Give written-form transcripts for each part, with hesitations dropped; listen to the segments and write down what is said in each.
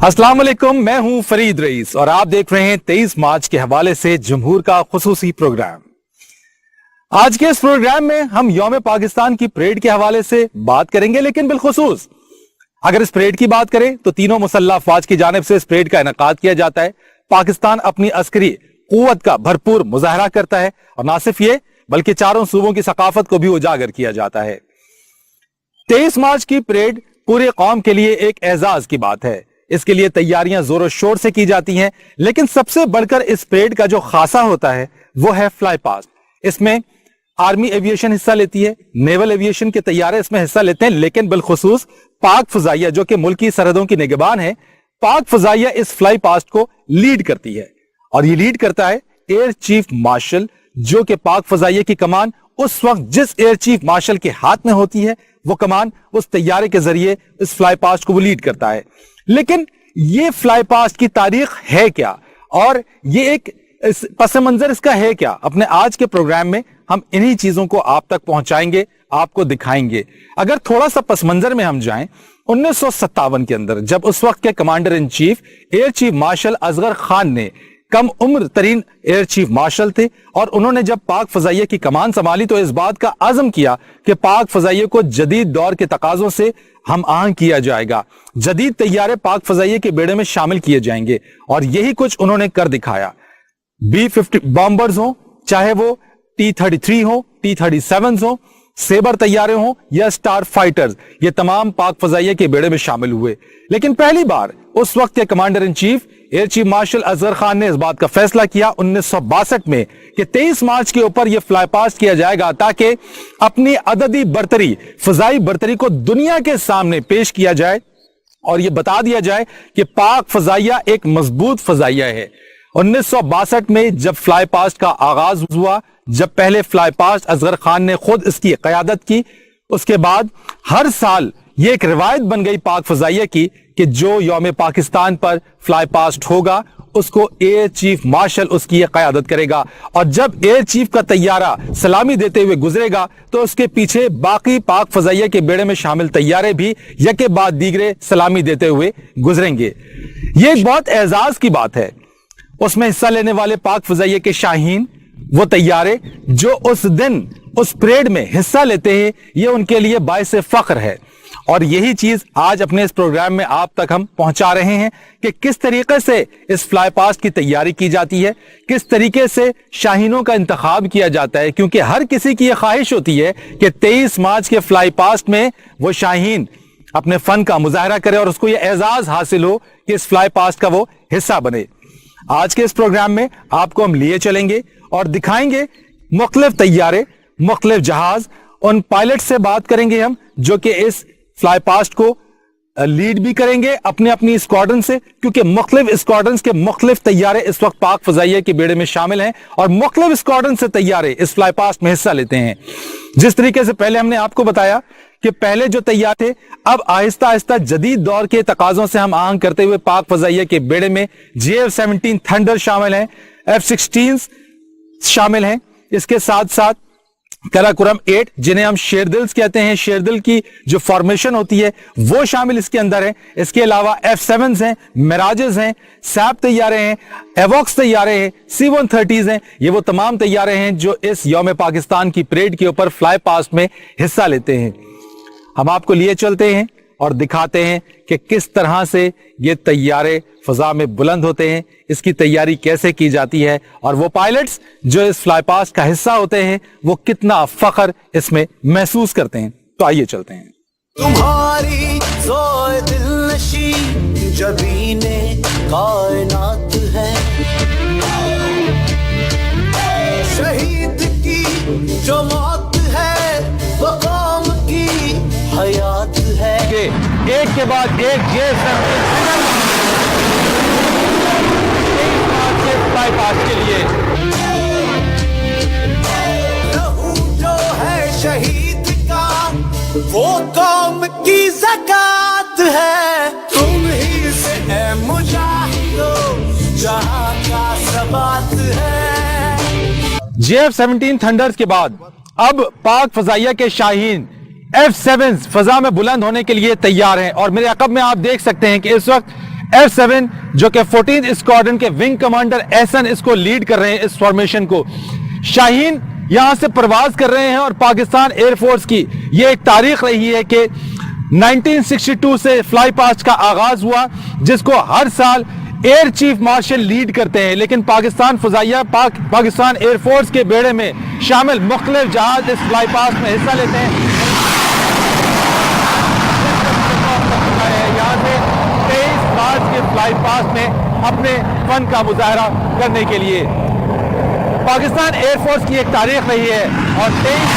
अस्सलाम वालेकुम, मैं हूं फरीद रईस और आप देख रहे हैं 23 मार्च के हवाले से जमहूर का खुसूसी प्रोग्राम। आज के इस प्रोग्राम में हम यौम पाकिस्तान की परेड के हवाले से बात करेंगे, लेकिन बिलखुसूस अगर इस परेड की बात करें तो तीनों मुसल्लह अफवाज की जानिब से इस परेड का इनेकाद किया जाता है। पाकिस्तान अपनी अस्करी कुव्वत का भरपूर मुजाहरा करता है और ना सिर्फ ये बल्कि चारों सूबों की सकाफत को भी उजागर किया जाता है। 23 मार्च की परेड पूरे कौम के लिए एक एजाज की बात है। इसके लिए तैयारियां जोरों शोर से की जाती हैं, लेकिन सबसे बढ़कर इस परेड का जो खासा होता है वो है फ्लाई पास्ट। इसमें आर्मी एविएशन हिस्सा लेती है, नेवल एविएशन के तैयारे इसमें हिस्सा लेते हैं, लेकिन बिलखुसूस पाक फजाइया जो कि मुल्की सरहदों की निगहबान है, पाक फजाइया इस फ्लाई पास्ट को लीड करती है और ये लीड करता है एयर चीफ मार्शल, जो कि पाक फजाइया की कमान उस वक्त जिस एयर चीफ मार्शल के हाथ में होती है वो कमान उस तैयारे के जरिए इस फ्लाई पास्ट को वो लीड करता है। लेकिन ये फ्लाई पास्ट की तारीख है क्या और ये एक पस मंजर इसका है क्या, अपने आज के प्रोग्राम में हम इन्हीं चीजों को आप तक पहुंचाएंगे, आपको दिखाएंगे। अगर थोड़ा सा पस मंजर में हम जाएं 1957 के अंदर, जब उस वक्त के commander in chief air chief marshal Asghar Khan ने कम उम्र तरीन एयर चीफ मार्शल थे और उन्होंने जब पाक फजाइया की कमान संभाली तो इस बात का आज़म किया कि पाक फजाइया को जदीद दौर के तकाजों से हम आहंग किया जाएगा, जदीद तैयारे पाक फजाइया के बेड़े में शामिल किए जाएंगे और यही कुछ उन्होंने कर दिखाया। B-50 बॉम्बर्स हो, चाहे वो T-33 हो, T-37 हो, सेबर तैयारे हो या स्टार फाइटर्स, ये तमाम पाक फजाइया के बेड़े में शामिल हुए। लेकिन पहली बार उस वक्त के commander in chief air chief marshal Asghar Khan ने इस बात का फैसला किया 1962 में कि 23 मार्च के ऊपर यह फ्लाई पास्ट किया जाएगा ताकि अपनी अददी बर्तरी, फजाई बर्तरी को दुनिया के सामने पेश किया जाए और यह बता दिया जाए कि पाक फजाइया एक मजबूत फजाइया है। 1962 में जब फ्लाई पास्ट का आगाज हुआ, जब पहले फ्लाई पास्ट असगर खान ने खुद इसकी क़यादत की, उसके बाद हर साल ये एक रिवायत बन गई पाक फजाइया की कि जो यौम पाकिस्तान पर फ्लाई पास्ट होगा उसको एयर चीफ मार्शल उसकी ये क़यादत करेगा और जब एयर चीफ का तैयारा सलामी देते हुए गुजरेगा तो उसके पीछे बाकी पाक फजाइया के बेड़े में शामिल तैयारे भी यके बाद दीगरे सलामी देते हुए गुजरेंगे। ये एक बहुत एजाज की बात है। उसमें हिस्सा लेने वाले पाक फजाइया के शाहीन, वो तैयारे जो उस दिन उस परेड में हिस्सा लेते हैं, ये उनके लिए बाइस फख्र है और यही चीज आज अपने इस प्रोग्राम में आप तक हम पहुंचा रहे हैं कि किस तरीके से इस फ्लाई पास्ट की तैयारी की जाती है, किस तरीके से शाहीनों का इंतखाब किया जाता है, क्योंकि हर किसी की यह ख्वाहिश होती है कि 23 मार्च के फ्लाई पास्ट में वो शाहीन अपने फन का मुजाहरा करे और उसको यह एजाज हासिल हो कि इस फ्लाई पास्ट का वो हिस्सा बने। आज के इस प्रोग्राम में आपको हम लिए चलेंगे और दिखाएंगे मुख्तलिफ तैयारे, मुख्तलिफ जहाज, उन पायलट से बात करेंगे हम जो कि इस फ्लाई पास्ट को लीड भी करेंगे अपने अपनी स्क्वाड्रन से, क्योंकि मुख्तलिफ स्क्वाड्रन के मुख्तलिफ तैयारे इस वक्त पाक फजाइया के बेड़े में शामिल हैं और मुख्तलिफ स्क्वाड्रन से तैयारे इस फ्लाई पास्ट में हिस्सा लेते हैं। जिस तरीके से पहले हमने आपको बताया कि पहले जो तैयार थे, अब आहिस्ता आहिस्ता जदीद दौर के तकाजों से हम आहंग करते हुए पाक फजाइया के बेड़े में JF-17 थंडर शामिल हैं, F-16 शामिल हैं, इसके साथ साथ कराकोरम 8 जिन्हें हम शेरदिल्स कहते हैं, शेरदिल की जो फॉर्मेशन होती है वो शामिल इसके अंदर है। इसके अलावा F-7s हैं, मिराजेस हैं, सैप तैयारे हैं, एवॉक्स तैयारे हैं, C-130s हैं। ये वो तमाम तैयारे हैं जो इस यौम पाकिस्तान की परेड के ऊपर फ्लाई पास्ट में हिस्सा लेते हैं। हम आपको लिए चलते हैं और दिखाते हैं कि किस तरह से ये तैयारे फजा में बुलंद होते हैं, इसकी तैयारी कैसे की जाती है और वो पायलट्स जो इस फ्लाई पास्ट का हिस्सा होते हैं वो कितना फख्र इसमें महसूस करते हैं। तो आइए चलते हैं। तुम्हारी ज़ोए दिलनशी जबीने कायनात है, शहीद की जो मौत है वो कौम की हयात है। एक के बाद एक फ्लाई पास्ट के लिए लहू जो है शहीद का वो कौम की ज़कात है, तुम ही से है मुजाहिदो जहां का सबात है। JF-17 थंडर्स के बाद अब पाक फजाइया के शाहीन F-7 फजा में बुलंद होने के लिए तैयार हैं और मेरे अकब में आप देख सकते हैं कि इस वक्त F7 जो कि 14th स्क्वाड्रन के विंग कमांडर एहसन इसको लीड कर रहे हैं इस फॉर्मेशन को। शाहीन यहां से प्रवास कर रहे हैं और पाकिस्तान एयरफोर्स की ये एक तारीख रही है कि 1962 से फ्लाई पास्ट का आगाज हुआ, जिसको हर साल एयर चीफ मार्शल लीड करते हैं, लेकिन पाकिस्तान फजाइया पाकिस्तान एयरफोर्स के बेड़े में शामिल मुख्तलिफ जहाज इस फ्लाई पास्ट में हिस्सा लेते हैं। यहाँ से 23 मार्च के फ्लाई पास्ट में अपने फन का मुजाहरा करने के लिए पाकिस्तान एयरफोर्स की एक तारीख रही है और 23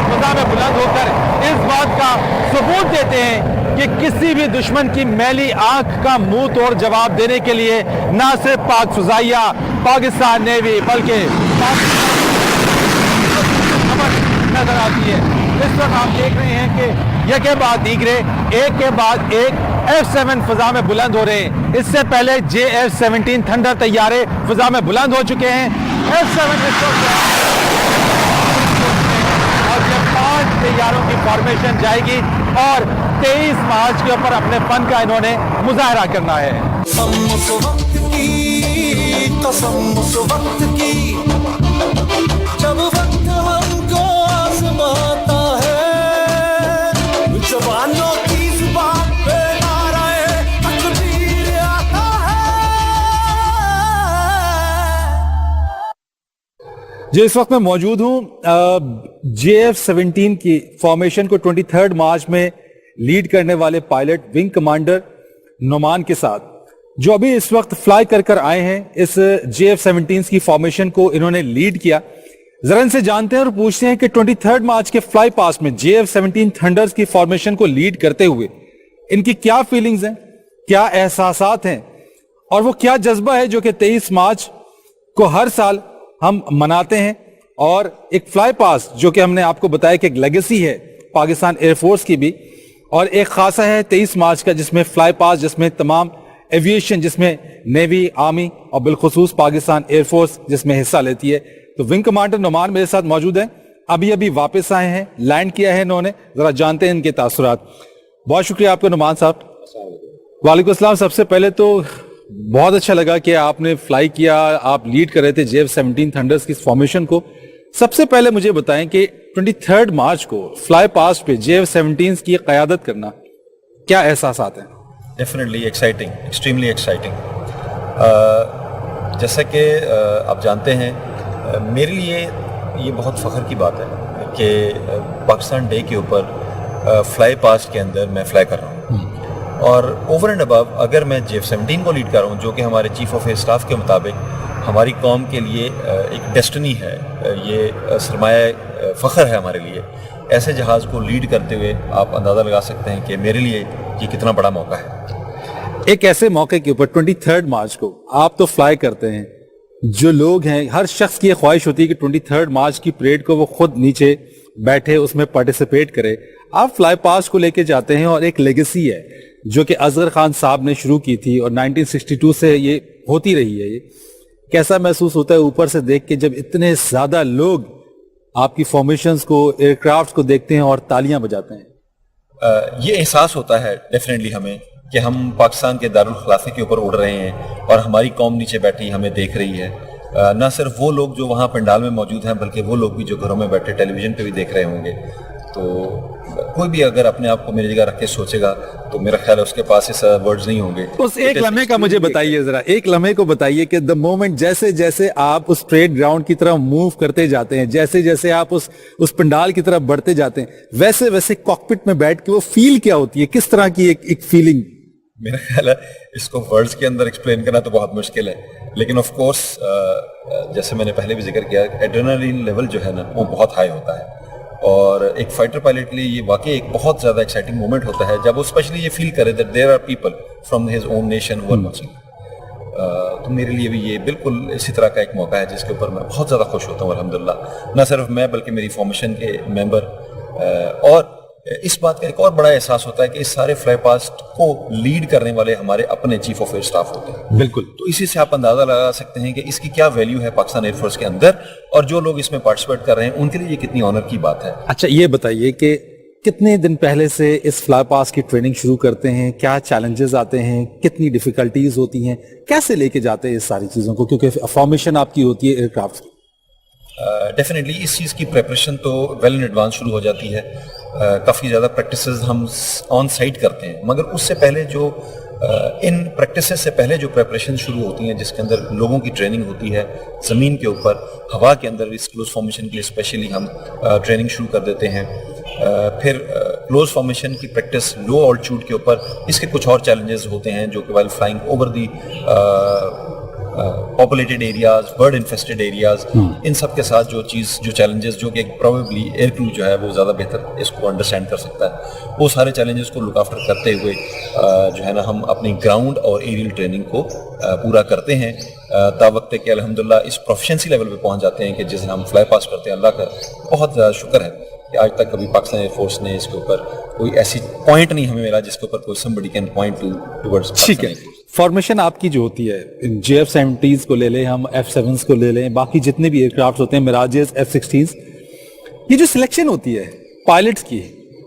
फजा में बुलंद होकर इस बात का सबूत देते हैं कि किसी भी दुश्मन की मैली आंख का मुंह तोड़ जवाब देने के लिए ना सिर्फ पाक फजाइया पाकिस्तान नेवी बल्कि नजर आती है। इस वक्त आप देख रहे हैं कि एक के बाद दीगरे एक के बाद एक F7 फजा में बुलंद हो रहे हैं। इससे पहले JF-17 थंडर तैयारे फजा में बुलंद हो चुके हैं। F7 और ये 5 तैयारों की फॉर्मेशन जाएगी और 23 मार्च के ऊपर अपने फन का इन्होंने मुजाहरा करना है। जब वक्त हमको आज़माता है, जवानों की जुबान पे नाराए तकदीर आता है। जो इस वक्त मैं मौजूद हूं JF-17 की फॉर्मेशन को 23 मार्च में लीड करने वाले पायलट विंग कमांडर नोमान के साथ, जो अभी इस वक्त फ्लाई कर आए हैं। इस JF-17 की फॉर्मेशन को इन्होंने लीड किया। जरा इनसे जानते हैं और पूछते हैं कि 23 मार्च के फ्लाई पास्ट में JF-17 थंडर्स की फॉर्मेशन को लीड करते हुए इनकी क्या फीलिंग्स हैं, क्या एहसासात हैं और वो क्या जज्बा है जो कि 23 मार्च को हर साल हम मनाते हैं। और एक फ्लाई पास्ट जो कि हमने आपको बताया कि एक लेगेसी है पाकिस्तान एयरफोर्स की भी, और एक खासा है 23 मार्च का जिसमें फ्लाई पास्ट, जिसमें तमाम एविएशन, जिसमें नेवी, आर्मी और बिलखुसूस पाकिस्तान एयरफोर्स जिसमें हिस्सा लेती है। तो विंग कमांडर नोमान मेरे साथ मौजूद हैं, अभी वापस आए हैं, लैंड किया है इन्होंने। जरा जानते हैं इनके तासुरात। बहुत शुक्रिया आपका नोमान साहब। वालेकुम अस्सलाम। सबसे पहले तो बहुत अच्छा लगा कि आपने फ्लाई किया, आप लीड कर रहे थे JF-17 थंडर्स की फॉर्मेशन को। सबसे पहले मुझे बताएं कि 23 मार्च को फ्लाई पास्ट पे JF-17 की क़यादत करना, क्या एहसासात हैं? Definitely exciting, extremely exciting. जैसा कि आप जानते हैं, मेरे लिए ये बहुत फ़ख्र की बात है कि पाकिस्तान डे के ऊपर फ्लाई पास्ट के अंदर मैं फ्लाई कर रहा हूँ। और ओवर एंड अबव अगर मैं JF-17 को लीड कर रहा हूँ, जो कि हमारे चीफ ऑफ एयर स्टाफ के मुताबिक हमारी कौम के लिए एक डेस्टिनी है, ये सरमाया फ़ख्र है हमारे लिए। ऐसे जहाज़ को लीड करते हुए आप अंदाज़ा लगा सकते हैं कि मेरे लिए ये कितना बड़ा मौका है। एक ऐसे मौके के ऊपर 23 मार्च को आप तो फ्लाई करते हैं, जो लोग हैं, हर शख्स की ख्वाहिश होती है कि 23 मार्च की परेड को वो खुद नीचे बैठे उसमें पार्टिसिपेट करे। आप फ्लाई पास्ट को लेके जाते हैं और एक लेगेसी है जो कि असगर खान साहब ने शुरू की थी और 1962 से ये होती रही है। ये कैसा महसूस होता है ऊपर से देख के जब इतने ज्यादा लोग आपकी फॉर्मेशंस को, एयरक्राफ्ट को देखते हैं और तालियां बजाते हैं? ये एहसास होता है डेफिनेटली हमें कि हम पाकिस्तान के दारुल खिलाफे के ऊपर उड़ रहे हैं और हमारी कौम नीचे बैठी हमें देख रही है। न सिर्फ वो लोग जो वहाँ पंडाल में मौजूद हैं, बल्कि वो लोग भी जो घरों में बैठे टेलीविजन पे भी देख रहे होंगे। तो कोई भी अगर अपने आप को मेरी जगह रख के सोचेगा तो मेरा ख्याल है उसके पास इस वर्ड्स नहीं होंगे। उस एक लम्हे का मुझे बताइए, जरा एक लम्हे को बताइए कि द मोमेंट जैसे जैसे आप उस परेड ग्राउंड की तरफ मूव करते जाते हैं, जैसे जैसे आप उस पंडाल की तरफ बढ़ते जाते हैं, वैसे वैसे कॉकपिट में बैठ के वो फील क्या होती है, किस तरह की एक फीलिंग? मेरा ख्याल है इसको वर्ड्स के अंदर एक्सप्लेन करना तो बहुत मुश्किल है, लेकिन ऑफ कोर्स जैसे मैंने पहले भी जिक्र किया, एड्रेनालिन लेवल जो है ना वो बहुत हाई होता है और एक फाइटर पायलट के लिए ये वाकई एक बहुत ज़्यादा एक्साइटिंग मोमेंट होता है जब वो स्पेशली ये फील करे that there are people from his own nation who are watching. तो मेरे लिए भी ये बिल्कुल इसी तरह का एक मौका है जिसके ऊपर मैं बहुत ज़्यादा खुश होता हूँ अल्हम्दुलिल्लाह। न सिर्फ मैं बल्कि मेरी फॉर्मेशन के मेंबर, और इस बात का एक और बड़ा एहसास होता है कि इस सारे फ्लाई पास्ट को लीड करने वाले हमारे अपने चीफ ऑफ एयर स्टाफ होते हैं। बिल्कुल। तो इसी से आप अंदाजा लगा सकते हैं कि इसकी क्या वैल्यू है पाकिस्तान एयरफोर्स के अंदर, और जो लोग इसमें पार्टिसिपेट कर रहे हैं उनके लिए ये कितनी ऑनर की बात है। अच्छा ये बताइए कि कितने दिन पहले से इस फ्लाई पास की ट्रेनिंग शुरू करते हैं, क्या चैलेंजेस आते हैं, कितनी डिफिकल्टीज होती हैं, कैसे लेके जाते हैं इस सारी चीज़ों को, क्योंकि फॉर्मेशन आपकी होती है एयरक्राफ्ट की? डेफिनेटली इस चीज़ की प्रेपरेशन तो वेल इन एडवांस शुरू हो जाती है. काफ़ी ज़्यादा प्रैक्टिसेस हम ऑन साइट करते हैं, मगर उससे पहले जो इन प्रैक्टिसेस से पहले जो प्रेपरेशन शुरू होती हैं, जिसके अंदर लोगों की ट्रेनिंग होती है ज़मीन के ऊपर, हवा के अंदर इस क्लोज फॉर्मेशन के लिए स्पेशली हम ट्रेनिंग शुरू कर देते हैं. फिर क्लोज फॉर्मेशन की प्रैक्टिस लो ऑल्टीट्यूड के ऊपर, इसके कुछ और चैलेंजेस होते हैं जो कि while flying over the populated areas, bird infested areas, इन सब के साथ जो चैलेंजेस जो कि प्रोबेबली एयर क्रू जो है वो ज़्यादा बेहतर इसको अंडरस्टैंड कर सकता है, वो सारे चैलेंजेस को लुक आफ्टर करते हुए जो है ना हम अपनी ग्राउंड और एरियल ट्रेनिंग को पूरा करते हैं. ता वक्त कि अल्हम्दुलिल्लाह इस प्रोफिशिएंसी लेवल पे पहुंच जाते हैं कि जिसे हम फ्लाई पास करते हैं. अल्लाह का बहुत ज़्यादा शुक्र है कि आज तक कभी पाकिस्तान एयरफोर्स ने इसके ऊपर कोई ऐसी पॉइंट नहीं हमें मिला जिसके ऊपर कोई somebody can point towards. ठीक है. फॉर्मेशन आपकी जो होती है, JF-70s को ले लें, हम F-7s को ले लें, बाकी जितने भी एयरक्राफ्ट होते हैं, मिराजेस, F-16s, ये जो सिलेक्शन होती है पायलट्स की,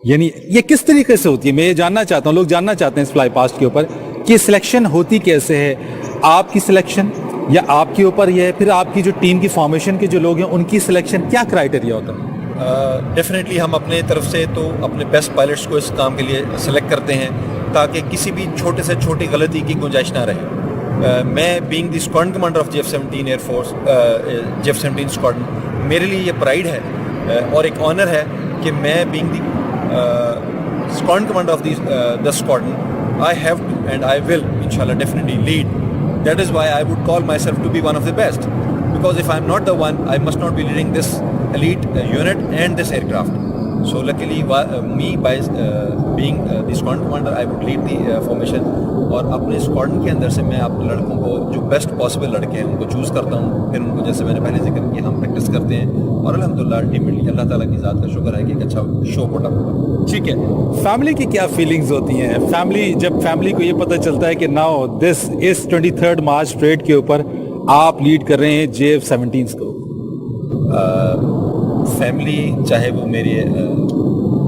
यानी ये किस तरीके से होती है? मैं ये जानना चाहता हूँ, लोग जानना चाहते हैं इस फ्लाई पास्ट के ऊपर कि सिलेक्शन होती कैसे है. आपकी सिलेक्शन या आपके ऊपर ये है, फिर आपकी जो टीम की फॉर्मेशन के जो लोग हैं उनकी सिलेक्शन, क्या क्राइटेरिया होता है? डेफिनेटली हम अपने तरफ से तो अपने बेस्ट पायलट्स को इस काम के लिए सेलेक्ट करते हैं ताकि किसी भी छोटे से छोटी गलती की गुंजाइश ना रहे. मैं being the squadron commander of JF-17 air force, JF-17 squadron, मेरे लिए ये प्राइड है और एक ऑनर है कि मैं being the squadron commander of the squadron, I have to and I will इंशाल्लाह definitely lead. That is why I would call myself to be one of the best, because if I am not the one, I must not be leading this elite unit and this aircraft. So luckily me by being the squadron commander, I would lead the formation. और अपने squadron के अंदर से मैं अपने लड़कों को जो बेस्ट पॉसिबल लड़के हैं उनको चूज़ करता हूँ. फिर उनको, जैसे मैंने पहले जिक्र किया, हम प्रैक्टिस करते हैं और अल्हम्दुलिल्लाह अल्टीमेटली अल्लाह ताला की ज़ात का शुक्र है कि एक अच्छा शो पुट अप हुआ. ठीक है. फैमिली की क्या फीलिंग्स होती हैं? जब फैमिली को ये पता चलता है कि नाउ इस 23 मार्च परेड के ऊपर आप लीड कर रहे हैं JF-17s को? फैमिली, चाहे वो मेरे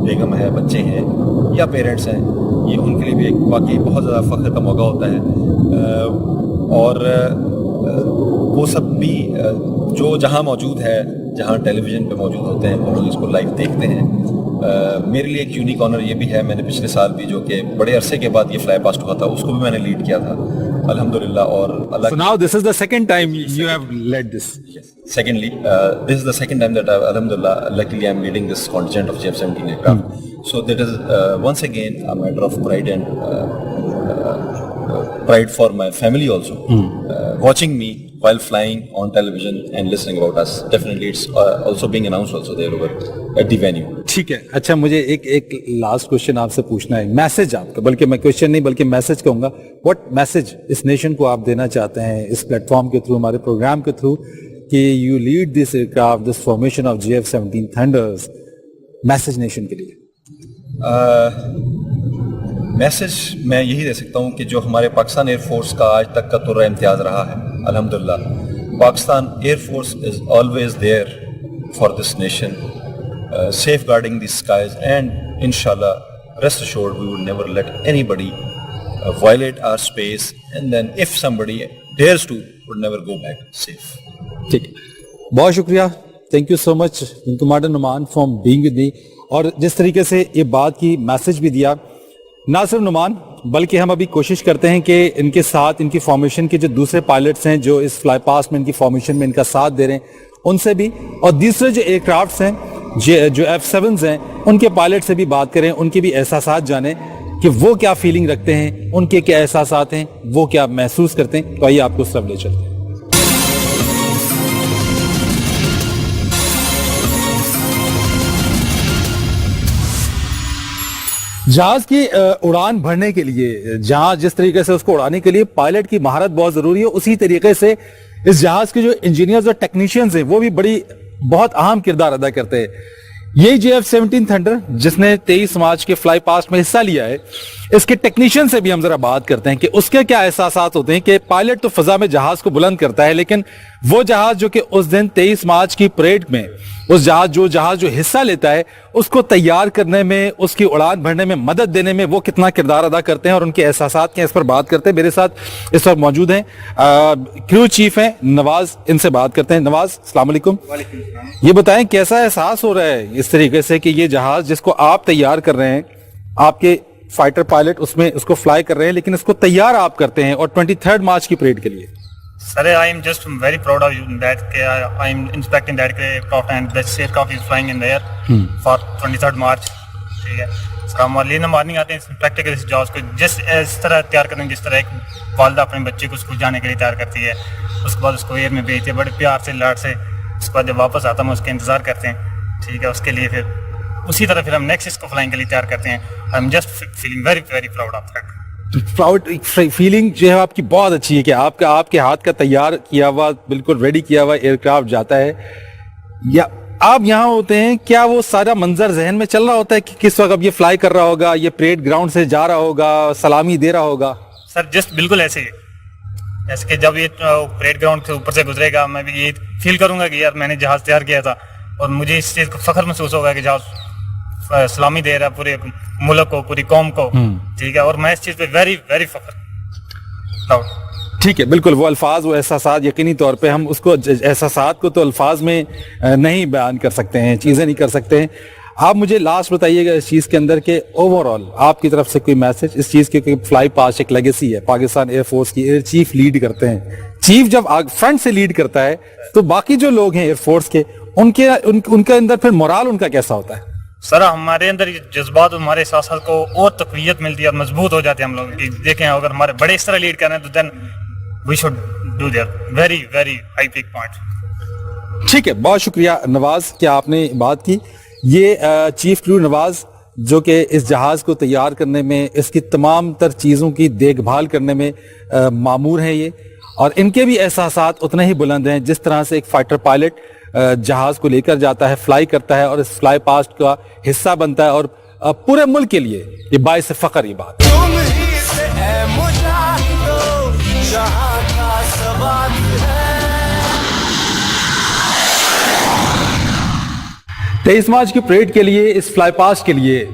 बेगम है, बच्चे हैं या पेरेंट्स हैं, ये उनके लिए भी एक वाकई बहुत ज़्यादा फ़ख्र का मौका होता है. और वो सब भी जो जहाँ मौजूद है, जहाँ टेलीविज़न पे मौजूद होते हैं, वो लोग इसको लाइव देखते हैं. मेरे लिए एक यूनिक ऑनर ये भी है, मैंने पिछले साल भी, जो कि बड़े अरसे के बाद ये फ्लाई पास्ट हुआ था, उसको भी मैंने लीड किया था अल्हम्दुलिल्लाह. और अल्लाह, So now this is the second time you have led this. Secondly, this is the second time that alhamdulillah, luckily I'm leading this contingent of JF-17 aircraft. So that is once again a matter of pride and pride for my family also. Watching me while flying on television and listening about us. Definitely it's also being announced also there over at the venue. ठीक है. अच्छा, मुझे एक last question आपसे पूछना है. Message आपका, बल्कि मैं क्वेश्चन नहीं बल्कि मैसेज कहूंगा. व्हाट मैसेज इस नेशन को आप देना चाहते हैं इस प्लेटफॉर्म के थ्रू, हमारे प्रोग्राम के थ्रू, कि you lead this aircraft, this formation of JF-17 thunder's, message nation के लिए? मैसेज मैं यही दे सकता हूँ कि जो हमारे पाकिस्तान एयरफोर्स का आज तक का तुर्रा इम्तियाज़ रहा है, अल्हम्दुलिल्लाह, Pakistan air force is always there for this nation, safeguarding the skies, and inshallah rest assured we would never let anybody violate our space, and then if somebody dares to, would never go back safe. ठीक, बहुत शुक्रिया. Thank you so much commander Numan for being with me. और जिस तरीके से ये बात की मैसेज भी दिया, ना सिर्फ नुमान बल्कि हम अभी कोशिश करते हैं कि इनके साथ, इनकी फॉर्मेशन के जो दूसरे पायलट्स हैं जो इस फ्लाई पास्ट में इनकी फॉर्मेशन में इनका साथ दे रहे हैं, उनसे भी, और दूसरे जो एयरक्राफ्ट्स हैं जो F-7s हैं, उनके पायलट से भी बात करें, उनके भी एहसासात जानें कि वो क्या फीलिंग रखते हैं, उनके क्या एहसासात हैं, वो क्या महसूस करते हैं. तो आइए आपको उस तरफ ले चलते हैं. जहाज की उड़ान भरने के लिए, जहां जिस तरीके से उसको उड़ाने के लिए पायलट की महारत बहुत जरूरी है, उसी तरीके से इस जहाज के जो इंजीनियर्स और टेक्नीशियंस हैं वो भी बहुत अहम किरदार अदा करते हैं. यही JF-17 थंडर जिसने 23 मार्च के फ्लाई पास्ट में हिस्सा लिया है, इसके टेक्नीशियन से भी हम जरा बात करते हैं कि उसके क्या एहसासात होते हैं. कि पायलट तो फजा में जहाज को बुलंद करता है, लेकिन वो जहाज जो कि उस दिन 23 मार्च की परेड में उस जहाज जो हिस्सा लेता है उसको तैयार करने में, उसकी उड़ान भरने में मदद देने में वो कितना किरदार अदा करते हैं और उनके एहसासात क्या, इस पर बात करते हैं। मेरे साथ इस वक्त मौजूद हैं क्रू चीफ हैं नवाज, इनसे बात करते हैं। नवाज, अस्सलाम वालेकुम। ये बताएं कैसा एहसास हो रहा है इस तरीके से कि ये जहाज जिसको आप तैयार कर रहे हैं, आपके फाइटर पायलट उसमें उसको फ्लाई कर रहे हैं, लेकिन इसको तैयार आप करते हैं और 23 मार्च की परेड के लिए। Sir, I am just very proud of you that I am inspecting that aircraft and that aircraft is flying in the air for 23rd March. ठीक है, इसका हम लेना मारने आते हैं प्रैक्टिकल इस जॉब को जिस इस तरह तैयार करते हैं जिस तरह एक वालदा अपने बच्चे को स्कूल जाने के लिए तैयार करती है, उसके बाद उसको एयर में भेजती है बड़े प्यार से लाड से, उसके बाद जब वापस आता है उसका इंतजार करते हैं। ठीक है, उसके लिए फिर उसी तरह फिर हम नेक्स्ट इसको फ्लाइंग के लिए तैयार करते हैं। I am just feeling very very proud of that. Proud feeling जो है आपकी बहुत अच्छी है कि आपके हाथ का तैयार किया हुआ, बिल्कुल रेडी किया हुआ एयरक्राफ्ट जाता है, या आप यहाँ होते हैं, क्या वो सारा मंजर जहन में चल रहा होता है कि किस वक्त अब ये फ्लाई कर रहा होगा, ये परेड ग्राउंड से जा रहा होगा, सलामी दे रहा होगा? सर जस्ट बिल्कुल ऐसे ही, जैसे कि जब ये परेड ग्राउंड के ऊपर से गुजरेगा मैं भी ये फील करूंगा कि यार मैंने जहाज तैयार किया था और मुझे इस चीज को फख्र महसूस होगा कि जहाज सलामी दे रहा है पूरे मुल्क को, पूरी कौम को। ठीक है, और मैं इस चीज पे वेरी वेरी फख्र। ठीक है, बिल्कुल वो अल्फाज, वो एहसासात, यकीनी तौर पे हम उसको एहसासात को तो अल्फाज में नहीं बयान कर सकते हैं, चीज़ें नहीं कर सकते हैं। आप मुझे लास्ट बताइएगा इस चीज़ के अंदर के ओवरऑल आपकी तरफ से कोई मैसेज इस चीज़ के, फ्लाई पास्ट एक लेगेसी है, पाकिस्तान एयरफोर्स की एयर चीफ लीड करते हैं, चीफ जब फ्रंट से लीड करता है तो बाकी जो लोग हैं एयरफोर्स के उनके अंदर फिर मोराल उनका कैसा होता है? सर हमारे अंदर ये जज्बात, हमारे एहसास को और तकवीयत मिलती है और मजबूत हो जाते हैं हम लोग कि देखें अगर हमारे बड़े इस तरह लीड कर रहे हैं तो then we should do there very very high peak point. ठीक है, बहुत शुक्रिया नवाज कि आपने बात की। ये चीफ क्रू नवाज जो कि इस जहाज को तैयार करने में, इसकी तमाम तर चीज़ों की देखभाल करने में मामूर हैं ये, और इनके भी एहसासात उतने ही बुलंद हैं जिस तरह से एक फाइटर पायलट जहाज को लेकर जाता है, फ्लाई करता है और इस फ्लाई पास्ट का हिस्सा बनता है, और पूरे मुल्क के लिए ये बाइस फख्र ये बात। तुम ही से है मुजाहिदो जहां का सवाल है। 23 मार्च की परेड के लिए, इस फ्लाई पास्ट के लिए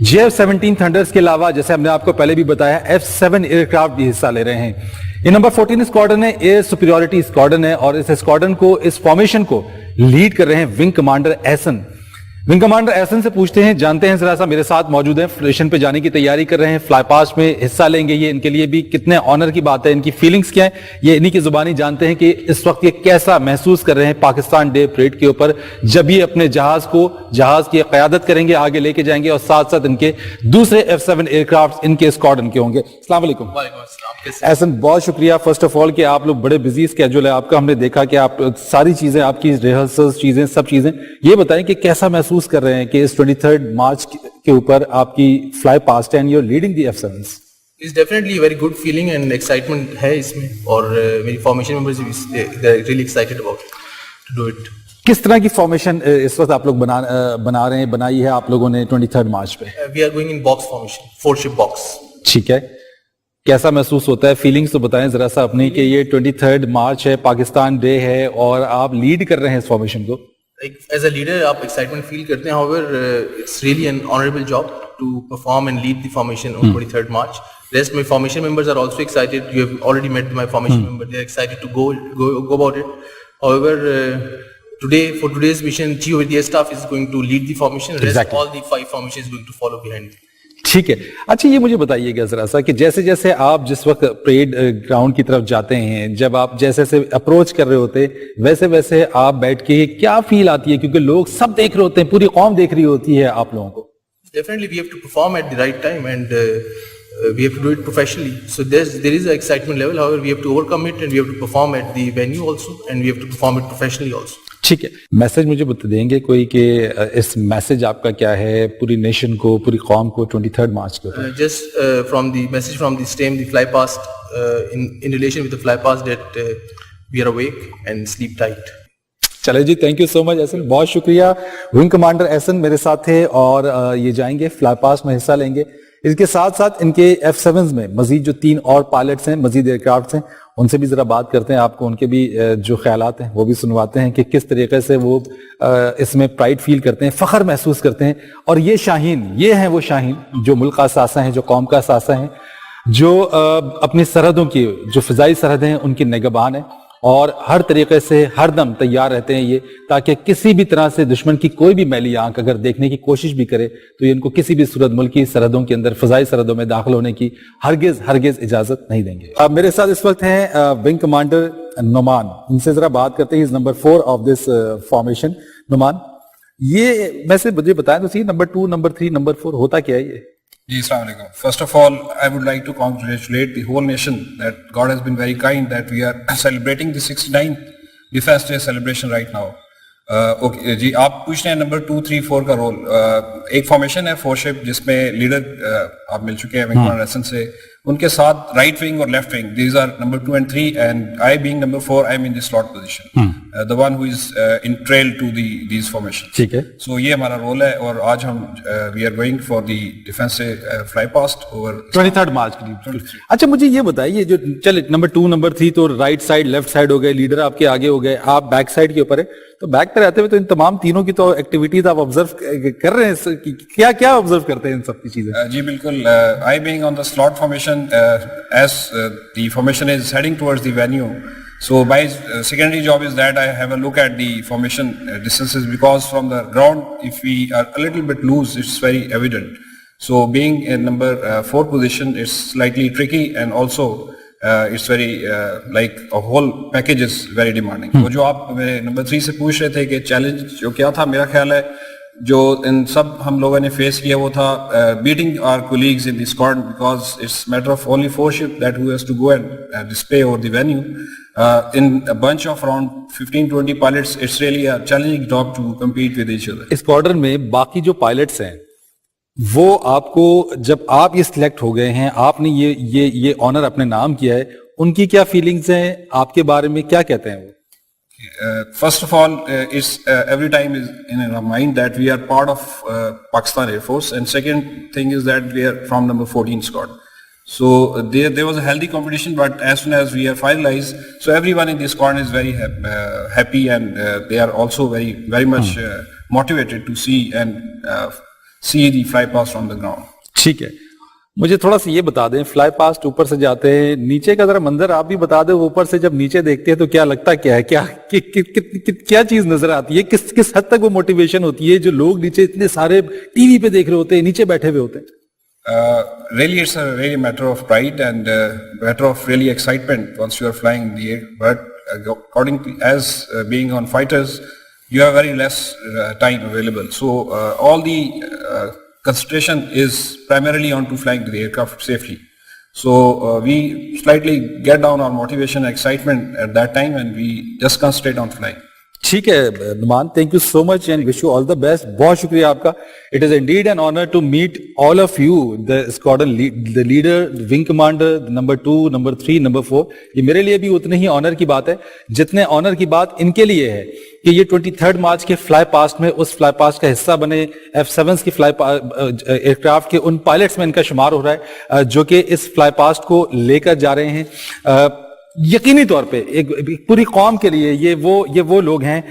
JF-17 थंडर्स के अलावा जैसे हमने आपको पहले भी बताया F-7 एयरक्राफ्ट भी हिस्सा ले रहे हैं। ये नंबर 14 स्क्वाड्रन है, एयर सुपीरियरिटी स्क्वाड्रन है, और इस स्क्वाड्रन को, इस फॉर्मेशन को लीड कर रहे हैं wing commander Ehsan. Wing commander Ehsan से पूछते हैं, जानते हैं जरा सा, मेरे साथ मौजूद हैं, मिशन पे जाने की तैयारी कर रहे हैं, फ्लाई पास्ट में हिस्सा लेंगे, ये इनके लिए भी कितने ऑनर की बात है, इनकी फीलिंग्स क्या है, ये इन्हीं की जुबानी जानते हैं कि इस वक्त ये कैसा महसूस कर रहे हैं पाकिस्तान डे परेड के ऊपर, जब ये अपने जहाज की क़यादत करेंगे, आगे लेके जाएंगे, और साथ साथ इनके दूसरे F-7 एयरक्राफ्ट इनके स्क्वाड्रन के होंगे। अस्सलाम वालेकुम। एहसन, बहुत शुक्रिया फर्स्ट ऑफ ऑल कि आप लोग, बड़े बिजी स्केड्यूल है आपका, हमने देखा कि आप सारी चीजें, आपकी रिहर्सल्स, चीजें, सब चीजें, ये बताएं कि कैसा महसूस कर रहे हैं कि इस 23 मार्च के ऊपर आपकी फ्लाई पास्ट है and you are leading the F-7s। It's definitely a very good feeling and excitement है इसमें, और मेरी फॉर्मेशन मेंबर्स भी they are really excited about it, to do it। किस तरह की फॉर्मेशन इस वक्त आप लोग बना रहे हैं, बनाई है आप लोगों ने 23 मार्च पे? We are going in box formation, 4-ship box। ठीक है, कैसा महसूस होता है, फीलिंग्स तो बताएं जरा सा अपनी कि ये 23 मार्च है, पाकिस्तान डे है और आप लीड कर रहे हैं इस फॉर्मेशन को। As a leader आप excitement feel करते हैं, however it's really an honorable job to perform and lead the formation on 23rd March। Rest my formation members are also excited, you have already met my formation member, they are excited to go about it। However for today's mission, Chief of the Air Staff is going to lead the formation, rest Exactly। all the 5 formations is going to follow behind me। ठीक है, अच्छा ये मुझे बताइएगा जरा सा कि जैसे जैसे आप जिस वक्त परेड ग्राउंड की तरफ जाते हैं, जब आप जैसे जैसे अप्रोच कर रहे होते वैसे वैसे आप बैठ के क्या फील आती है, क्योंकि लोग सब देख रहे होते हैं, पूरी कौम देख रही होती है आप लोगों को? Definitely we have to perform at the right time and we have to do it professionally, so there is an excitement level, however we have to overcome it and we have to perform at the venue also and we have to perform it professionally also। ठीक है, message मुझे बता देंगे कोई कि इस message आपका क्या है पूरी नेशन को, पूरी कौम को 23 मार्च के ऊपर? Just from the message from the STEM, the fly past, in relation with the fly past, that we are awake and sleep tight। चले जी, thank you so much Ehsan, बहुत शुक्रिया। विंग कमांडर एहसन मेरे साथ थे और ये जाएंगे फ्लाई पास्ट में हिस्सा लेंगे। इसके साथ साथ इनके F-7s में मजीद जो 3 और पायलट्स हैं, मजीद एयरक्राफ्ट हैं, ان سے بھی ذرا بات کرتے ہیں, آپ کو ان کے بھی جو خیالات ہیں وہ بھی سنواتے ہیں کہ کس طریقے سے وہ اس میں پرائڈ فیل کرتے ہیں, فخر محسوس کرتے ہیں. اور یہ شاہین, یہ ہیں وہ شاہین جو ملک کا اثاثہ ہیں, جو قوم کا اثاثہ ہیں, جو اپنی سرحدوں کی, جو فضائی سرحدیں ہیں ان کی نگہبان ہیں, اور ہر طریقے سے ہر دم تیار رہتے ہیں یہ, تاکہ کسی بھی طرح سے دشمن کی کوئی بھی میلی آنکھ اگر دیکھنے کی کوشش بھی کرے تو یہ ان کو کسی بھی صورت ملکی سرحدوں کے اندر, فضائی سرحدوں میں داخل ہونے کی ہرگز اجازت نہیں دیں گے. اب میرے ساتھ اس وقت ہیں ونگ کمانڈر نعمان, ان سے ذرا بات کرتے ہیں. Number 4 of this formation. Numan, یہ ویسے مجھے بتائیں تو صحیح, نمبر 2, نمبر 3, نمبر 4 ہوتا کیا ہے یہ؟ جی السلام علیکم. First of all, I would like to congratulate the whole nation that God has been very kind that we are celebrating the 69th Defense Day celebration right now. Okay, جی آپ پوچھ رہے ہیں نمبر 2, 3, 4 کا رول. ایک formation ہے 4 شپ جس میں leader آپ مل چکے ہیں ونگ کمانڈر حسن سے, ان کے ساتھ رائٹ ونگ اور left wing, these are number 2 and 3 and I being number 4, I am in the slot position, the one who is in trail to these formations. ٹھیک ہے. So یہ ہمارا رول ہے, اور آج ہم we are going for the defense fly past over 23 March کے لیے. اچھا مجھے یہ بتائیے, جو چلے نمبر 2, نمبر 3 تو رائٹ سائڈ لیفٹ سائڈ ہو گئے, لیڈر آپ کے آگے ہو گئے, آپ بیک سائڈ کے اوپر ہے, تو بیک پہ رہتے ہوئے تو ان تمام تینوں کی تو ایکٹیویٹیز آپ آبزرو کر رہے ہیں, کیا آبزرو کرتے ہیں ان سب کی چیزیں؟ جی بالکل. I being on the slot formation, as the formation is heading towards the venue, so my secondary job is that I have a look at the formation distances, because from the ground if we are a little bit loose it's very evident. So being in number 4 position it's slightly tricky, and also it's very like a whole package is very demanding. وہ جو آپ میرے number 3 سے پوچھ رہے تھے کہ challenge جو کیا تھا, میرا خیال ہے جو ان سب ہم لوگوں نے فیس کیا وہ تھا beating our colleagues in the squadron, because it's matter of only 4 ship that who has to go and display over the venue. In a bunch of around 15-20 pilots, it's really a challenging job to compete with each other. Squadron میں باقی جو pilots ہیں وہ آپ کو, جب آپ یہ سلیکٹ ہو گئے ہیں, آپ نے یہ آنر اپنے نام کیا ہے, ان کی کیا فیلنگز ہیں آپ کے بارے میں, کیا کہتے ہیں وہ؟ First of all, it's every time is in our mind that we are part of Pakistan Air Force, and second thing is that we are from number 14 squad. So there was a healthy competition, but as soon as we are finalized, so everyone in the squad is very happy, and they are also very much motivated to see the fly past from the ground. ٹھیک ہے, مجھے تھوڑا سا یہ بتا دیں, fly past اوپر سے جاتے ہیں, نیچے کا ذرا منظر آپ بھی بتا دیں, اوپر سے جب نیچے دیکھتے ہیں تو کیا لگتا کیا ہے, کیا چیز نظر آتی ہے, کس حد تک وہ موٹیویشن ہوتی ہے جو لوگ نیچے اتنے سارے ٹی وی پہ دیکھ رہے ہوتے ہیں, نیچے بیٹھے ہوئے ہوتے ہیں؟ Really it's a really matter of pride and matter of really excitement once you are flying in the air, but according to as being on fighters you have very less time available, so all the concentration is primarily on to flying the aircraft safely. So we slightly get down our motivation and excitement at that time, and we just concentrate on flying. ٹھیک ہے Numan, thank you so much and wish you all the best. بہت شکریہ آپ کا. It is indeed an honour to meet all of you, the squadron, the leader, wing commander number 2, number 3, number 4. یہ میرے لیے بھی اتنے ہی آنر کی بات ہے جتنے آنر کی بات ان کے لیے ہے کہ یہ 23 مارچ کے فلائی پاسٹ میں اس فلائی پاسٹ کا حصہ بنے. F-7 کی فلائی ایئر کرافٹ کے ان پائلٹس میں ان کا شمار ہو رہا ہے جو کہ اس فلائی پاسٹ کو لے کر جا رہے ہیں. یقینی طور پہ ایک پوری قوم کے لیے یہ وہ لوگ ہیں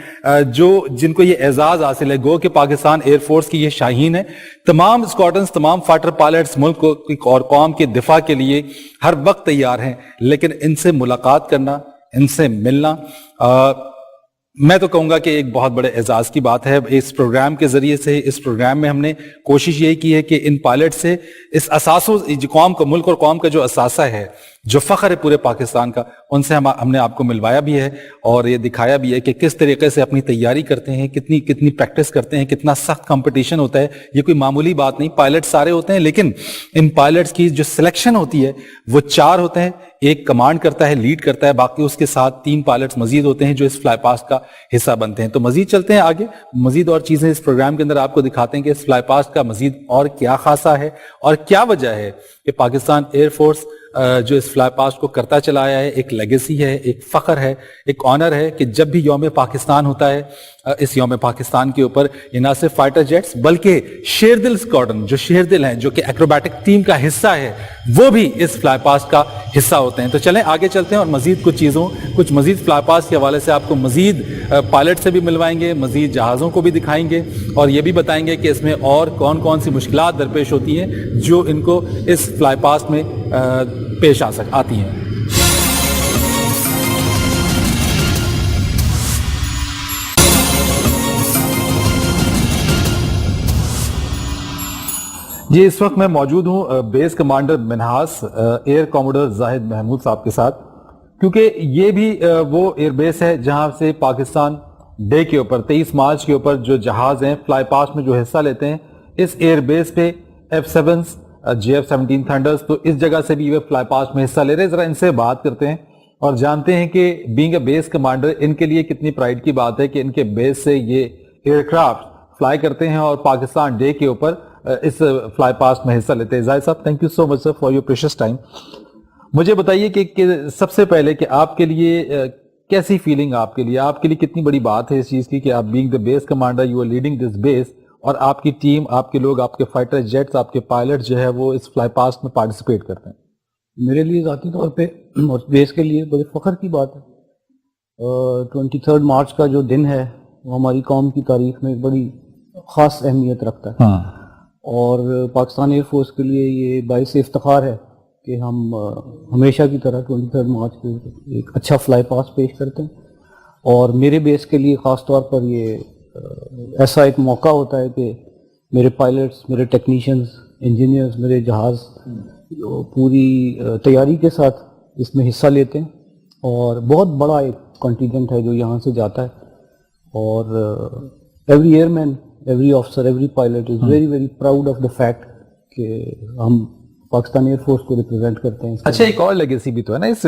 جن کو یہ اعزاز حاصل ہے. گو کہ پاکستان ایئر فورس کی یہ شاہین ہے. تمام اسکواڈرنز, تمام فائٹر پائلٹس ملک اور قوم کے دفاع کے لیے ہر وقت تیار ہیں, لیکن ان سے ملاقات کرنا, ان سے ملنا, میں تو کہوں گا کہ ایک بہت بڑے اعزاز کی بات ہے. اس پروگرام کے ذریعے سے, اس پروگرام میں ہم نے کوشش یہی کی ہے کہ ان پائلٹ سے اس اساسوں, قوم کا, ملک اور قوم کا جو اثاثہ ہے, جو فخر ہے پورے پاکستان کا, ان سے ہم نے آپ کو ملوایا بھی ہے اور یہ دکھایا بھی ہے کہ کس طریقے سے اپنی تیاری کرتے ہیں, کتنی پریکٹس کرتے ہیں, کتنا سخت کمپٹیشن ہوتا ہے. یہ کوئی معمولی بات نہیں, پائلٹ سارے ہوتے ہیں, لیکن ان پائلٹس کی جو سلیکشن ہوتی ہے وہ 4 ہوتے ہیں. ایک کمانڈ کرتا ہے, لیڈ کرتا ہے, باقی اس کے ساتھ 3 پائلٹس مزید ہوتے ہیں جو اس فلائی پاسٹ کا حصہ بنتے ہیں. تو مزید چلتے ہیں آگے, مزید اور چیزیں اس پروگرام کے اندر آپ کو دکھاتے ہیں کہ اس فلائی پاسٹ کا مزید اور کیا خاصا ہے اور کیا وجہ ہے کہ پاکستان ایئر فورس جو اس इस फ्लाई पास्ट को करता चला आया है, एक लेगेसी है, एक फख्र है, एक ऑनर है कि जब भी यौम पाकिस्तान होता है, इस यौम पाकिस्तान के ऊपर ये ना सिर्फ फाइटर जेट्स बल्कि शेरदिल स्क्वाड्रन, जो शेरदिल हैं, जो कि एक्रोबैटिक टीम का हिस्सा है, वो भी इस फ्लाई पास्ट का हिस्सा होते हैं। तो चलें आगे चलते हैं और मजीद कुछ मजीद फ्लाई पास्ट के हवाले से आपको मजीद पायलट से भी मिलवाएंगे, मजीद जहाज़ों को भी दिखाएंगे और ये भी बताएंगे कि इसमें और कौन कौन सी मुश्किलात दरपेश होती हैं जो इनको इस फ्लाई पास्ट में पेश आती हैं। जी, इस वक्त मैं मौजूद हूं base commander Minhas air commodore Zahid Mahmood sahab के साथ, क्योंकि ये भी वो एयर बेस है जहां से पाकिस्तान डे के ऊपर 23 मार्च के ऊपर जो जहाज हैं फ्लाई पास्ट में जो हिस्सा लेते हैं, इस एयर बेस पे F-7s, JF-17 थंडर्स, तो इस जगह से भी वे फ्लाई पास्ट में हिस्सा ले रहे हैं। जरा इनसे बात करते हैं और जानते हैं कि बीइंग अ बेस कमांडर इनके लिए कितनी प्राइड की बात है कि इनके बेस से ये एयरक्राफ्ट फ्लाई करते हैं और पाकिस्तान डे के ऊपर इस फ्लाई पास्ट में हिस्सा लेते हैं। जाहिद साहब, thank you so much sir for your precious time. मुझे बताइए कि सबसे पहले कि आपके लिए कैसी फीलिंग, आपके लिए कितनी बड़ी बात है इस चीज की कि आप being the base commander you are leading this base और आपकी टीम, आपके लोग, आपके फाइटर जेट्स, आपके पायलट जो है वो इस फ्लाई पास्ट में पार्टिसिपेट करते हैं। मेरे लिए ज़ाती तौर पे और देश के लिए बड़े फख्र की बात है। 23 मार्च का जो दिन है वो हमारी कौम की तारीख में एक बड़ी ख़ास अहमियत रखता है। हाँ। और पाकिस्तान एयर फोर्स के लिए ये बाइस इफ्तिखार है कि हम हमेशा की तरह 23 मार्च को एक अच्छा फ्लाई पास पेश करते हैं। और मेरे बेस के लिए ख़ास तौर पर ये ऐसा एक मौका होता है कि मेरे पायलट्स, मेरे टेक्नीशियंस, इंजीनियर्स, मेरे जहाज़ पूरी तैयारी के साथ इसमें हिस्सा लेते हैं और बहुत बड़ा एक कंटिजेंट है जो यहाँ से जाता है। और every airman, every officer, every pilot is very very proud of the fact कि हम पाकिस्तान एयर फोर्स को रिप्रेजेंट करते हैं। अच्छा, एक और लेगेसी भी तो है ना इस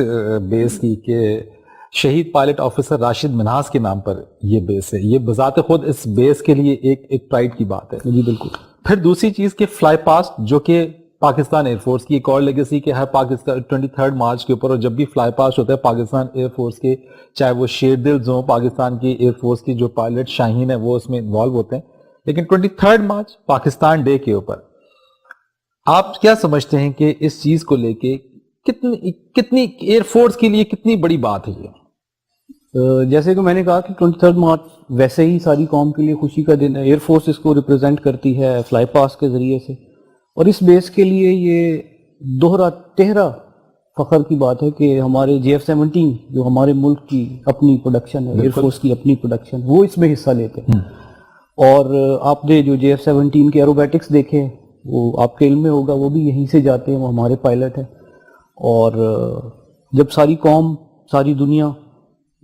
बेस की कि शहीद पायलट ऑफिसर राशिद मिन्हास के नाम पर ये बेस है। ये बजाते खुद इस बेस के लिए एक प्राइड की बात है। जी बिल्कुल। फिर दूसरी चीज के फ्लाई पास्ट जो कि पाकिस्तान एयरफोर्स की एक और लेगेसी के हर पाकिस्तान 23 मार्च के ऊपर और जब भी फ्लाई पास्ट होता है पाकिस्तान एयरफोर्स के, चाहे वो शेरदिल हो, पाकिस्तान की एयरफोर्स की जो पायलट शाहीन है वो उसमें इन्वॉल्व होते हैं। लेकिन 23 मार्च पाकिस्तान डे के ऊपर आप क्या समझते हैं कि इस चीज को लेके कितनी एयरफोर्स के लिए कितनी बड़ी बात है ये? जैसे कि मैंने कहा कि 23 मार्च वैसे ही सारी कौम के लिए खुशी का दिन है। एयरफोर्स इसको रिप्रेजेंट करती है फ्लाई पास के जरिए से और इस बेस के लिए ये दोहरा तेहरा फख्र की बात है कि हमारे JF-17 जो हमारे मुल्क की अपनी प्रोडक्शन है, एयरफोर्स की अपनी प्रोडक्शन, वो इसमें हिस्सा लेते हैं। और आपने जो JF-17 के एरोबैटिक्स देखे वो आपके इल्म में होगा, वो भी यहीं से जाते हैं, वो हमारे पायलट हैं। और जब सारी कौम, सारी दुनिया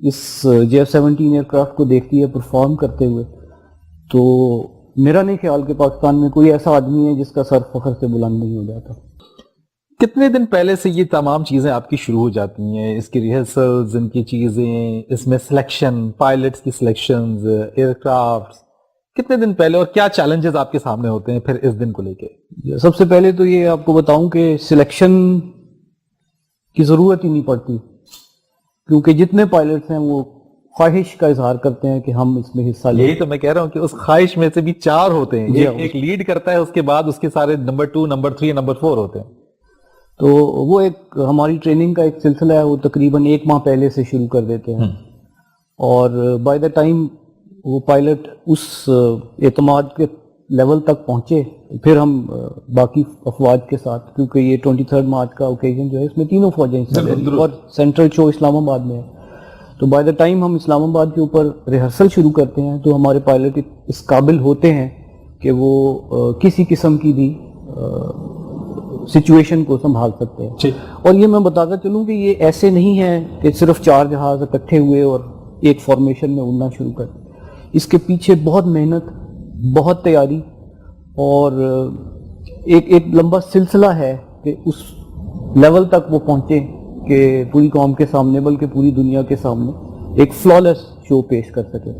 इस JF-17 एयरक्राफ्ट को देखती है परफॉर्म करते हुए, तो मेरा नहीं ख्याल कि पाकिस्तान में कोई ऐसा आदमी है जिसका सर फख्र से बुलंद नहीं हो जाता। कितने दिन पहले से ये तमाम चीजें आपकी शुरू हो जाती हैं? इसकी रिहर्सल्स, इनकी चीजें, इसमें सिलेक्शन, पायलट्स की सिलेक्शंस, एयरक्राफ्ट, कितने दिन पहले और क्या चैलेंजेस आपके सामने होते हैं फिर इस दिन को लेके? सबसे पहले तो ये आपको बताऊं कि सिलेक्शन की जरूरत ही नहीं पड़ती, क्योंकि जितने पायलट्स हैं वो ख्वाहिश का इजहार करते हैं कि हम इसमें हिस्सा लें। यही तो मैं कह रहा हूँ कि उस ख्वाहिश में से भी 4 होते हैं। एक लीड करता है, उसके बाद उसके सारे नंबर 2, नंबर 3, नंबर 4 होते हैं। तो वो एक हमारी ट्रेनिंग का एक सिलसिला है, वो तकरीबन 1 माह पहले से शुरू कर देते हैं और बाय द टाइम वो पायलट उस एतमाद के लेवल तक पहुंचे फिर हम बाकी अफवाज के साथ, क्योंकि ये 23 मार्च का ओकेजन जो है इसमें तीनों फौजें हिस्सा ले रही और सेंट्रल शो इस्लामाबाद में है, तो बाय द टाइम हम इस्लामाबाद के ऊपर रिहर्सल शुरू करते हैं तो हमारे पायलट इस काबिल होते हैं कि वो किसी किस्म की भी सिचुएशन को संभाल सकते हैं। और ये मैं बताता चलूं कि ये ऐसे नहीं है कि सिर्फ 4 जहाज इकट्ठे हुए और एक फॉर्मेशन में उड़ना शुरू कर, इसके पीछे बहुत मेहनत, बहुत तैयारी और एक लंबा सिलसिला है कि उस लेवल तक वो पहुंचे कि पूरी कौम के सामने बल्कि पूरी दुनिया के सामने एक फ्लॉलेस शो पेश कर सके।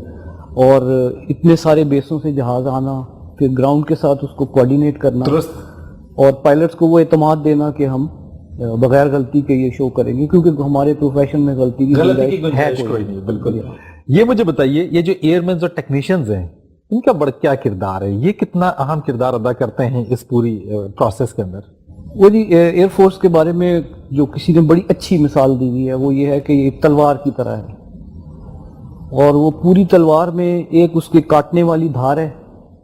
और इतने सारे बेसों से जहाज आना, फिर ग्राउंड के साथ उसको कोऑर्डिनेट करना और पायलट्स को वो एतमाद देना कि हम بغیر غلطی کے یہ شو کریں گے، کیونکہ ہمارے پروفیشن میں غلطی کی گنجائش کوئی نہیں. بالکل. یہ مجھے بتائیے، یہ جو ایئر مینز اور ٹیکنیشینز ہیں، ان کا بڑا کیا کردار ہے؟ یہ کتنا اہم کردار ادا کرتے ہیں اس پوری پروسیس کے اندر؟ وہ جی ایئر فورس کے بارے میں جو کسی نے بڑی اچھی مثال دی ہوئی ہے وہ یہ ہے کہ یہ تلوار کی طرح ہے، اور وہ پوری تلوار میں ایک اس کے کاٹنے والی دھار ہے،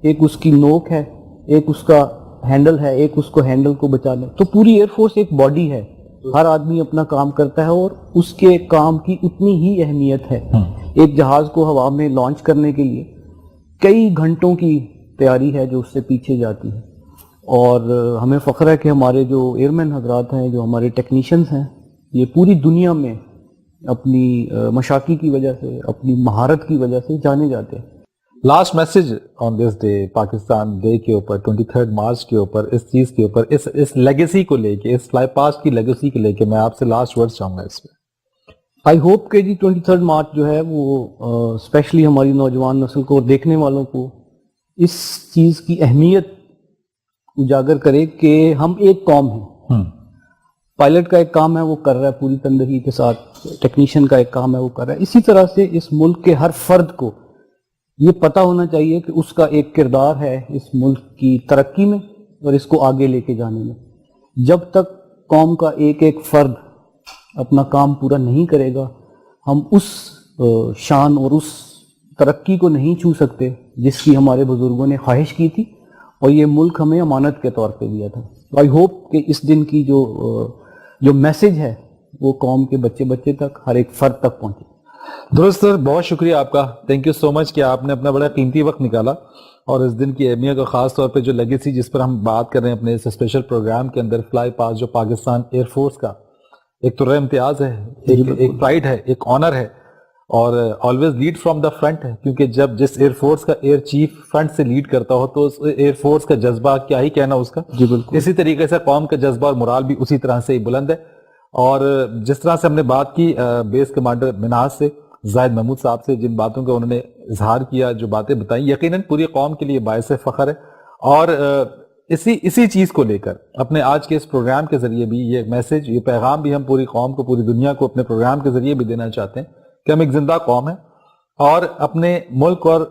ایک اس کی نوک ہے، ایک اس کا ہینڈل ہے، ایک اس کو ہینڈل کو بچانے. تو پوری ایئر فورس ایک باڈی ہے، ہر آدمی اپنا کام کرتا ہے اور اس کے کام کی اتنی ہی اہمیت ہے. ایک جہاز کو ہوا میں لانچ کرنے کے لیے کئی گھنٹوں کی تیاری ہے جو اس سے پیچھے جاتی ہے، اور ہمیں فخر ہے کہ ہمارے جو ایئرمین حضرات ہیں، جو ہمارے ٹیکنیشینز ہیں، یہ پوری دنیا میں اپنی مشاقی کی وجہ سے، اپنی مہارت کی وجہ سے جانے جاتے ہیں. Last message on this day, Pakistan day کے اوپر، 23 مارچ کے اوپر، اس چیز کے اوپر، اس لیگیسی کو لے کے، اس فلائی پاسٹ کی لیگیسی کو لے کے میں آپ سے لاسٹ ورڈ چاہوں گا اس پہ. آئی ہوپ کہ جی 23 مارچ جو ہے وہ اسپیشلی ہماری نوجوان نسل کو اور دیکھنے والوں کو اس چیز کی اہمیت اجاگر کرے کہ ہم ایک قوم ہیں. پائلٹ کا ایک کام ہے وہ کر رہا ہے پوری تندرہی کے ساتھ، ٹیکنیشین کا ایک کام ہے وہ کر رہا ہے. اسی طرح سے اس ملک کے ہر فرد کو یہ پتہ ہونا چاہیے کہ اس کا ایک کردار ہے اس ملک کی ترقی میں اور اس کو آگے لے کے جانے میں. جب تک قوم کا ایک ایک فرد اپنا کام پورا نہیں کرے گا، ہم اس شان اور اس ترقی کو نہیں چھو سکتے جس کی ہمارے بزرگوں نے خواہش کی تھی اور یہ ملک ہمیں امانت کے طور پہ دیا تھا. آئی ہوپ کہ اس دن کی جو میسج ہے وہ قوم کے بچے بچے تک، ہر ایک فرد تک پہنچے. درست سر، بہت شکریہ آپ کا. تھینک یو سو مچ کہ آپ نے اپنا بڑا قیمتی وقت نکالا اور اس دن کی اہمیت اور خاص طور پہ جو لیگیسی جس پر ہم بات کر رہے ہیں اپنے اس اسپیشل پروگرام کے اندر، فلائی پاس جو پاکستان ایئر فورس کا ایک تو امتیاز ہے، ایک پرائڈ ہے، ایک آنر ہے، اور always lead from the front ہے، کیونکہ جب جس ایئر فورس کا ایئر چیف فرنٹ سے لیڈ کرتا ہو تو اس ایئر فورس کا جذبہ کیا ہی کہنا اس کا. جی بالکل. اسی طریقے سے قوم کا جذبہ اور مرال بھی اسی طرح سے ہی بلند ہے. اور جس طرح سے ہم نے بات کی بیس کمانڈر مناز سے، زاہد محمود صاحب سے، جن باتوں کا انہوں نے اظہار کیا، جو باتیں بتائیں، یقیناً پوری قوم کے لیے باعث فخر ہے. اور اسی چیز کو لے کر اپنے آج کے اس پروگرام کے ذریعے بھی یہ میسج، یہ پیغام بھی ہم پوری قوم کو، پوری دنیا کو اپنے پروگرام کے ذریعے بھی دینا چاہتے ہیں کہ ہم ایک زندہ قوم ہیں اور اپنے ملک اور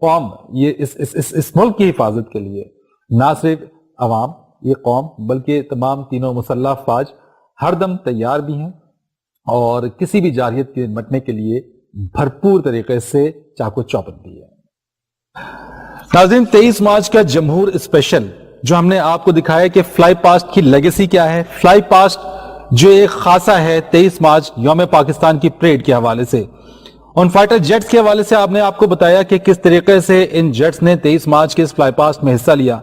قوم، یہ اس ملک کی حفاظت کے لیے نہ صرف عوام، یہ قوم، بلکہ تمام تینوں مسلح افواج ہر دم تیار بھی ہیں اور کسی بھی جارحیت کے نمٹنے کے لیے بھرپور طریقے سے چاقو چوبند بھی ہے. ناظرین، 23 مارچ کا جمہور اسپیشل جو ہم نے آپ کو دکھایا کہ فلائی پاسٹ کی لیگیسی کیا ہے، فلائی پاسٹ جو ایک خاصہ ہے 23 مارچ یوم پاکستان کی پریڈ کے حوالے سے، ان فائٹر جیٹس کے حوالے سے آپ کو بتایا کہ کس طریقے سے ان جیٹس نے 23 مارچ کے اس فلائی پاسٹ میں حصہ لیا،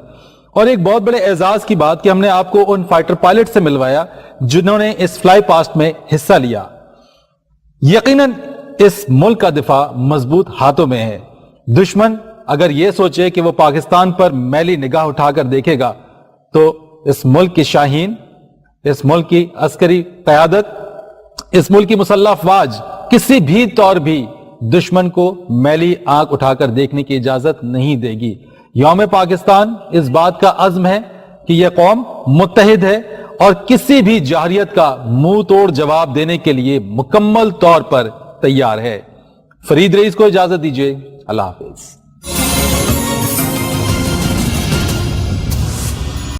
اور ایک بہت بڑے اعزاز کی بات کہ ہم نے آپ کو ان فائٹر پائلٹ سے ملوایا جنہوں نے اس فلائی پاسٹ میں حصہ لیا. یقیناً اس ملک کا دفاع مضبوط ہاتھوں میں ہے. دشمن اگر یہ سوچے کہ وہ پاکستان پر میلی نگاہ اٹھا کر دیکھے گا تو اس ملک کی شاہین، اس ملک کی عسکری قیادت، اس ملک کی مسلح افواج کسی بھی طور بھی دشمن کو میلی آنکھ اٹھا کر دیکھنے کی اجازت نہیں دے گی. یوم پاکستان اس بات کا عزم ہے کہ یہ قوم متحد ہے اور کسی بھی جارحیت کا منہ توڑ جواب دینے کے لیے مکمل طور پر تیار ہے. فرید رئیس کو اجازت دیجیے. اللہ حافظ.